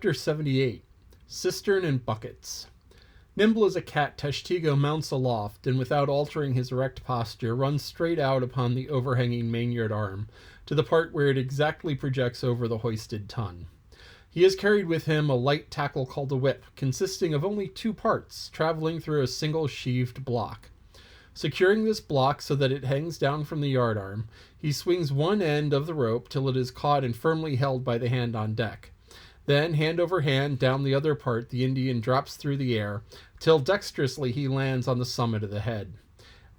Chapter 78. Cistern and Buckets. Nimble as a cat, Tashtego mounts aloft, and without altering his erect posture, runs straight out upon the overhanging mainyard arm, to the part where it exactly projects over the hoisted ton. He has carried with him a light tackle called a whip, consisting of only 2 parts, traveling through a single sheaved block. Securing this block so that it hangs down from the yard arm, he swings one end of the rope till it is caught and firmly held by the hand on deck. Then, hand over hand, down the other part, the Indian drops through the air, till dexterously he lands on the summit of the head.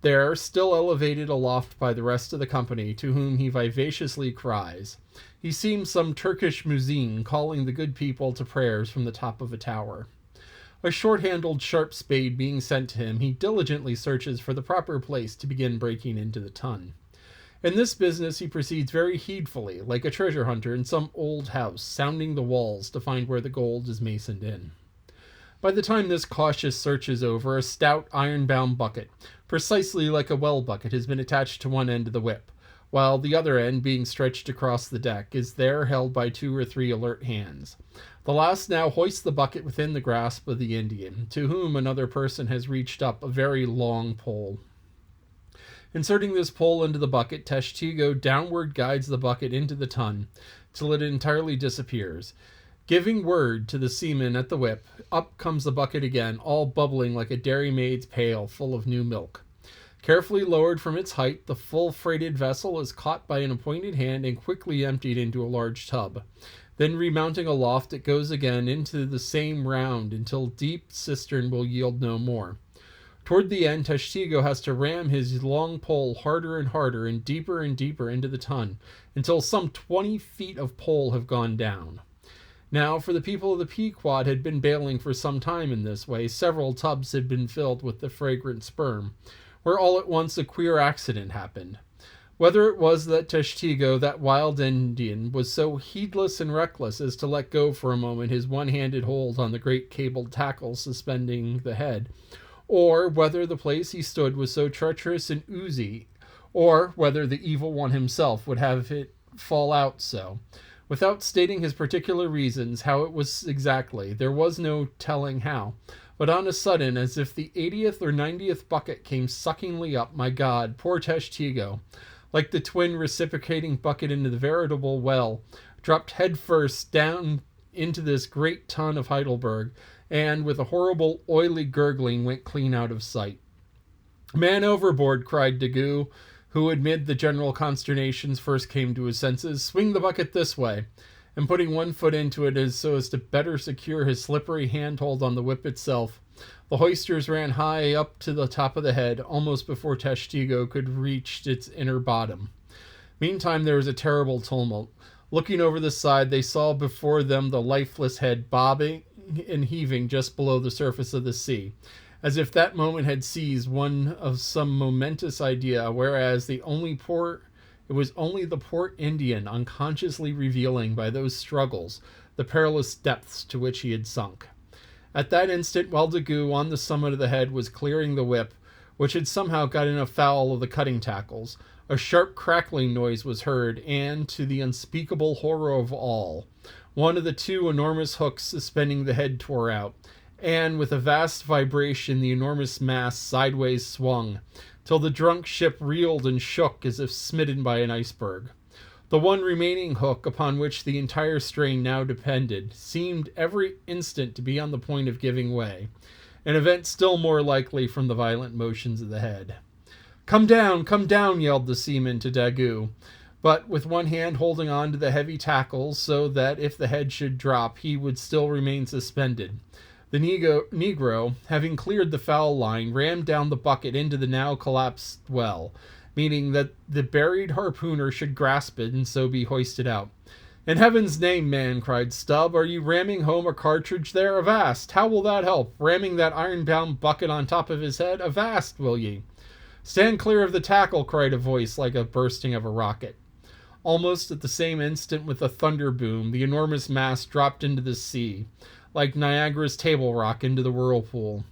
There, still elevated aloft by the rest of the company, to whom he vivaciously cries. He seems some Turkish muezzin calling the good people to prayers from the top of a tower. A short-handled sharp spade being sent to him, he diligently searches for the proper place to begin breaking into the ton. In this business he proceeds very heedfully, like a treasure hunter in some old house, sounding the walls to find where the gold is masoned in. By the time this cautious search is over, a stout iron-bound bucket, precisely like a well bucket, has been attached to one end of the whip, while the other end, being stretched across the deck, is there held by 2 or 3 alert hands. The last now hoists the bucket within the grasp of the Indian, to whom another person has reached up a very long pole. Inserting this pole into the bucket, Tashtego downward guides the bucket into the ton, till it entirely disappears. Giving word to the seaman at the whip, up comes the bucket again, all bubbling like a dairymaid's pail full of new milk. Carefully lowered from its height, the full-freighted vessel is caught by an appointed hand and quickly emptied into a large tub. Then, remounting aloft, it goes again into the same round until deep cistern will yield no more. Toward the end, Tashtego has to ram his long pole harder and deeper into the ton, until some 20 feet of pole have gone down. Now, for the people of the Pequod had been bailing for some time in this way, several tubs had been filled with the fragrant sperm, where all at once a queer accident happened. Whether it was that Tashtego, that wild Indian, was so heedless and reckless as to let go for a moment his one-handed hold on the great cabled tackle suspending the head, or whether the place he stood was so treacherous and oozy, or whether the evil one himself would have it fall out so. Without stating his particular reasons, how it was exactly, there was no telling how, but on a sudden, as if the 80th or 90th bucket came suckingly up, my God, poor Tashtego, like the twin reciprocating bucket into the veritable well, dropped head first down into this great ton of Heidelberg, and with a horrible oily gurgling went clean out of sight. "Man overboard," cried Daggoo, who amid the general consternations first came to his senses. "Swing the bucket this way," and putting one foot into it so as to better secure his slippery handhold on the whip itself, the hoisters ran high up to the top of the head, almost before Tashtego could reach its inner bottom. Meantime there was a terrible tumult. Looking over the side, they saw before them the lifeless head bobbing and heaving just below the surface of the sea, as if that moment had seized one of some momentous idea, whereas it was only the poor Indian unconsciously revealing by those struggles the perilous depths to which he had sunk. At that instant, while Daggoo on the summit of the head was clearing the whip, which had somehow got in afoul of the cutting tackles, a sharp crackling noise was heard, and, to the unspeakable horror of all, one of the 2 enormous hooks suspending the head tore out, and with a vast vibration the enormous mass sideways swung, till the drunk ship reeled and shook as if smitten by an iceberg. The one remaining hook, upon which the entire strain now depended, seemed every instant to be on the point of giving way, an event still more likely from the violent motions of the head. Come down," yelled the seaman to Daggoo, but with one hand holding on to the heavy tackles so that if the head should drop he would still remain suspended. The Negro, having cleared the foul line, rammed down the bucket into the now collapsed well, meaning that the buried harpooner should grasp it and so be hoisted out. "In heaven's name, man," cried Stubb, "are you ramming home a cartridge there? Avast! How will that help? Ramming that iron-bound bucket on top of his head? Avast, will ye?" "Stand clear of the tackle," cried a voice like a bursting of a rocket. Almost at the same instant, with a thunder boom, the enormous mass dropped into the sea, like Niagara's table rock into the whirlpool.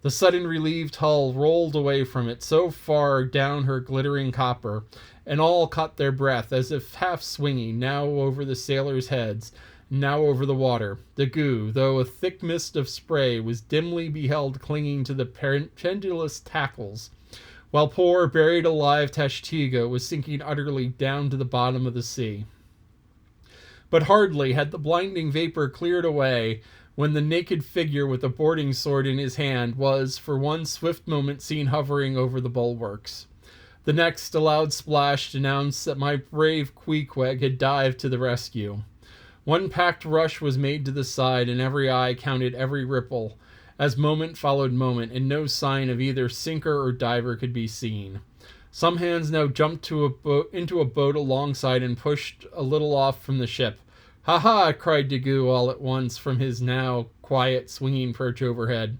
The sudden relieved hull rolled away from it so far down her glittering copper, and all caught their breath, as if half swinging, now over the sailors' heads, now over the water. Daggoo, though a thick mist of spray, was dimly beheld clinging to the pendulous tackles, while poor, buried alive Tashtego was sinking utterly down to the bottom of the sea. But hardly had the blinding vapor cleared away when the naked figure with a boarding sword in his hand was, for one swift moment, seen hovering over the bulwarks. The next, a loud splash announced that my brave Queequeg had dived to the rescue. One packed rush was made to the side, and every eye counted every ripple, as moment followed moment, and no sign of either sinker or diver could be seen. Some hands now jumped into a boat alongside and pushed a little off from the ship. "Ha ha!" cried Daggoo all at once from his now quiet swinging perch overhead.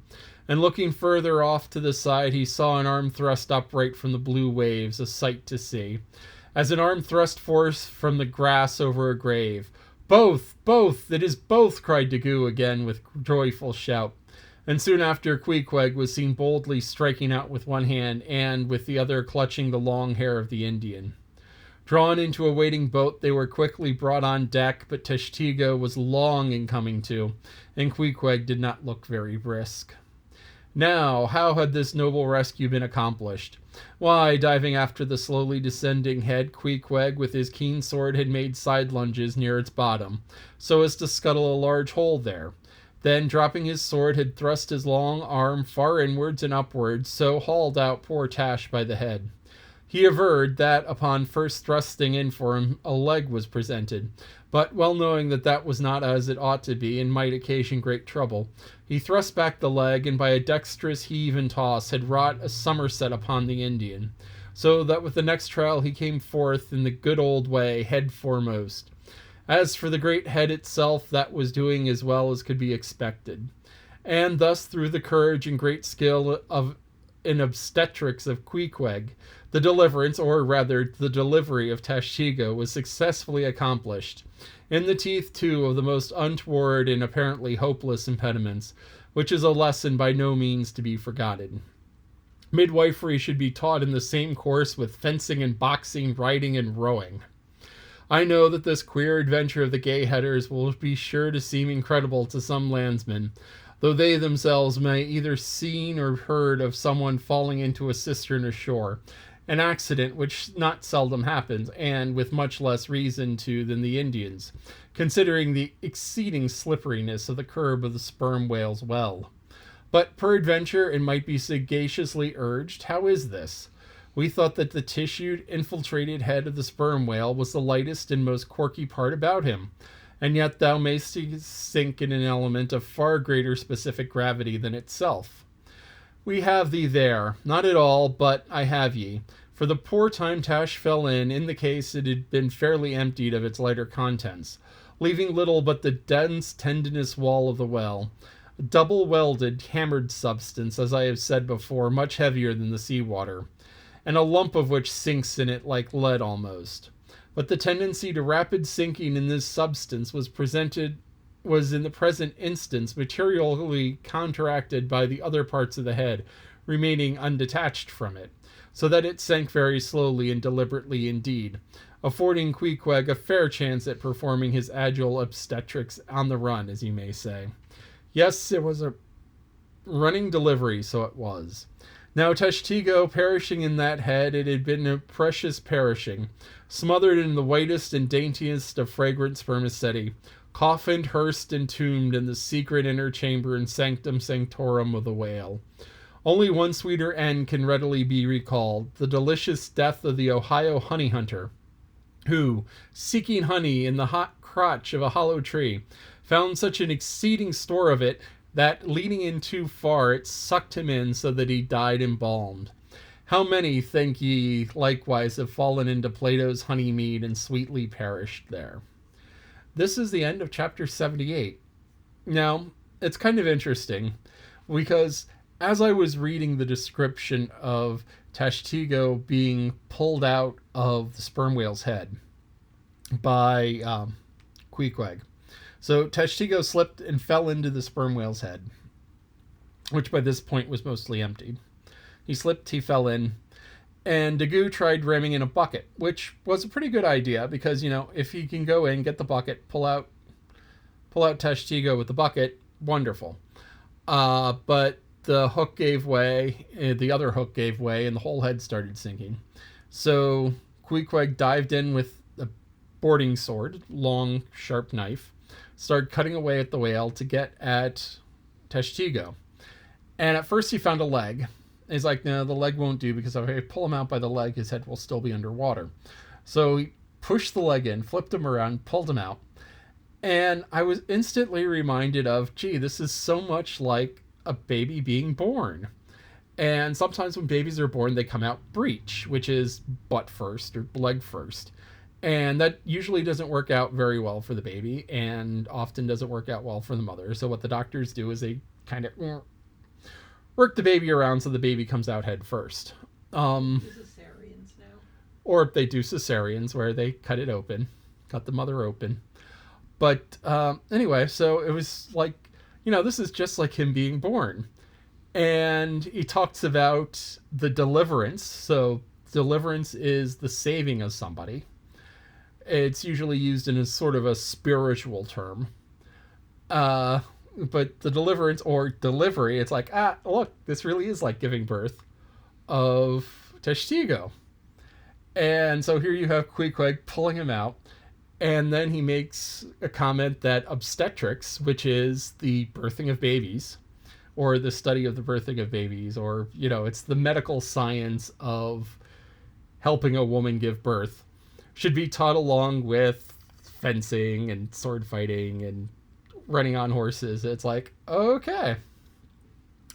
And looking further off to the side, he saw an arm thrust upright from the blue waves, a sight to see, as an arm thrust forth from the grass over a grave. "Both! Both! It is both!" cried Daggoo again with joyful shout. And soon after, Queequeg was seen boldly striking out with one hand, and with the other clutching the long hair of the Indian. Drawn into a waiting boat, they were quickly brought on deck, but Tashtego was long in coming to, and Queequeg did not look very brisk. Now, how had this noble rescue been accomplished? Why, diving after the slowly descending head, Queequeg with his keen sword had made side lunges near its bottom, so as to scuttle a large hole there. Then, dropping his sword, had thrust his long arm far inwards and upwards, so hauled out poor Tash by the head. He averred that, upon first thrusting in for him, a leg was presented, but, well knowing that that was not as it ought to be, and might occasion great trouble, he thrust back the leg, and by a dexterous heave and toss had wrought a somerset upon the Indian, so that with the next trial he came forth in the good old way, head foremost. As for the great head itself, that was doing as well as could be expected. And thus, through the courage and great skill in obstetrics of Queequeg, the deliverance, or rather the delivery of Tashtego, was successfully accomplished, in the teeth, too, of the most untoward and apparently hopeless impediments, which is a lesson by no means to be forgotten. Midwifery should be taught in the same course with fencing and boxing, riding and rowing. I know that this queer adventure of the gay headers will be sure to seem incredible to some landsmen, though they themselves may either seen or heard of someone falling into a cistern ashore, an accident which not seldom happens, and with much less reason too than the Indians, considering the exceeding slipperiness of the curb of the sperm whale's well. But peradventure it might be sagaciously urged, how is this? We thought that the tissued, infiltrated head of the sperm whale was the lightest and most corky part about him, and yet thou mayst sink in an element of far greater specific gravity than itself. We have thee there, not at all, but I have ye, for the poor time Tash fell in the case it had been fairly emptied of its lighter contents, leaving little but the dense tendinous wall of the well, a double-welded, hammered substance, as I have said before, much heavier than the sea water, and a lump of which sinks in it like lead almost. But the tendency to rapid sinking in this substance was in the present instance materially counteracted by the other parts of the head remaining undetached from it, so that it sank very slowly and deliberately indeed, affording Queequeg a fair chance at performing his agile obstetrics on the run, as you may say. Yes, it was a running delivery, so it was. Now Tashtego perishing in that head, it had been a precious perishing, smothered in the whitest and daintiest of fragrant spermaceti, coffined, hearsed, and tombed in the secret inner chamber and sanctum sanctorum of the whale. Only one sweeter end can readily be recalled, the delicious death of the Ohio honey hunter, who, seeking honey in the hot crotch of a hollow tree, found such an exceeding store of it that, leaning in too far, it sucked him in so that he died embalmed. How many, think ye, likewise have fallen into Plato's honey mead and sweetly perished there? This is the end of chapter 78. Now, it's kind of interesting, because as I was reading the description of Tashtego being pulled out of the sperm whale's head by Queequeg, so Tashtego slipped and fell into the sperm whale's head, which by this point was mostly emptied. He slipped, he fell in, and Daggoo tried ramming in a bucket, which was a pretty good idea because, if he can go in, get the bucket, pull out pull out Tashtego with the bucket. Wonderful. But the hook gave way, the other hook gave way, and the whole head started sinking. So Queequeg dived in with a boarding sword, long, sharp knife, started cutting away at the whale to get at Tashtego. And at first he found a leg. He's like, no, the leg won't do, because if I pull him out by the leg, his head will still be underwater. So he pushed the leg in, flipped him around, pulled him out. And I was instantly reminded of, gee, this is so much like a baby being born. And sometimes when babies are born, they come out breech, which is butt first or leg first. And that usually doesn't work out very well for the baby, and often doesn't work out well for the mother. So what the doctors do is they kind of work the baby around so the baby comes out head first. Cesareans now. Or they do cesareans where they cut it open, cut the mother open. But anyway, so it was like, this is just like him being born. And he talks about the deliverance. So deliverance is the saving of somebody. It's usually used in a sort of a spiritual term. But the deliverance or delivery, it's like, look, this really is like giving birth of Tashtego. And so here you have Queequeg pulling him out. And then he makes a comment that obstetrics, which is the birthing of babies, or the study of the birthing of babies, or, it's the medical science of helping a woman give birth, should be taught along with fencing and sword fighting and running on horses. It's like, okay.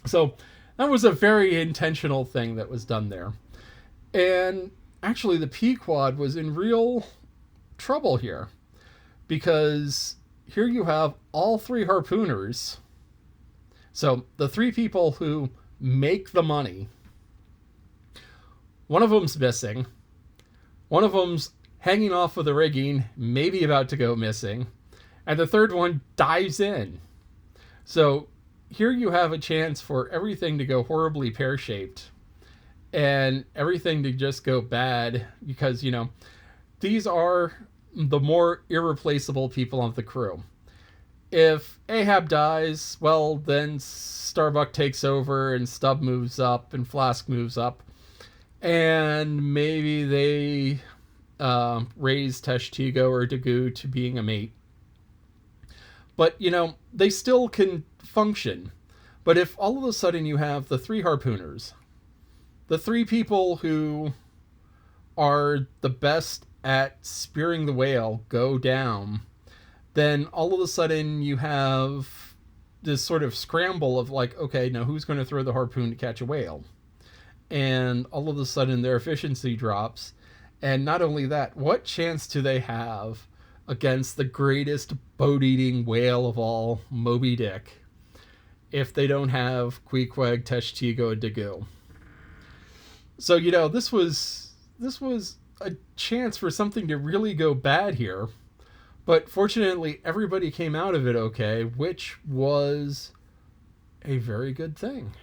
So that was a very intentional thing that was done there. And actually the Pequod was in real trouble here, because here you have all three harpooners. So the three people who make the money, one of them's missing, one of them's hanging off of the rigging, maybe about to go missing, and the third one dives in. So here you have a chance for everything to go horribly pear-shaped and everything to just go bad, because these are the more irreplaceable people of the crew. If Ahab dies, well, then Starbuck takes over and Stubb moves up and Flask moves up, and maybe they raise Tashtego or Dagu to being a mate. But, they still can function. But if all of a sudden you have the three harpooners, the three people who are the best at spearing the whale go down, then all of a sudden you have this sort of scramble of like, okay, now who's going to throw the harpoon to catch a whale? And all of a sudden their efficiency drops. And not only that, what chance do they have against the greatest boat-eating whale of all, Moby Dick, if they don't have Queequeg, Tashtego, and Dagu? So, this was a chance for something to really go bad here. But fortunately, everybody came out of it okay, which was a very good thing.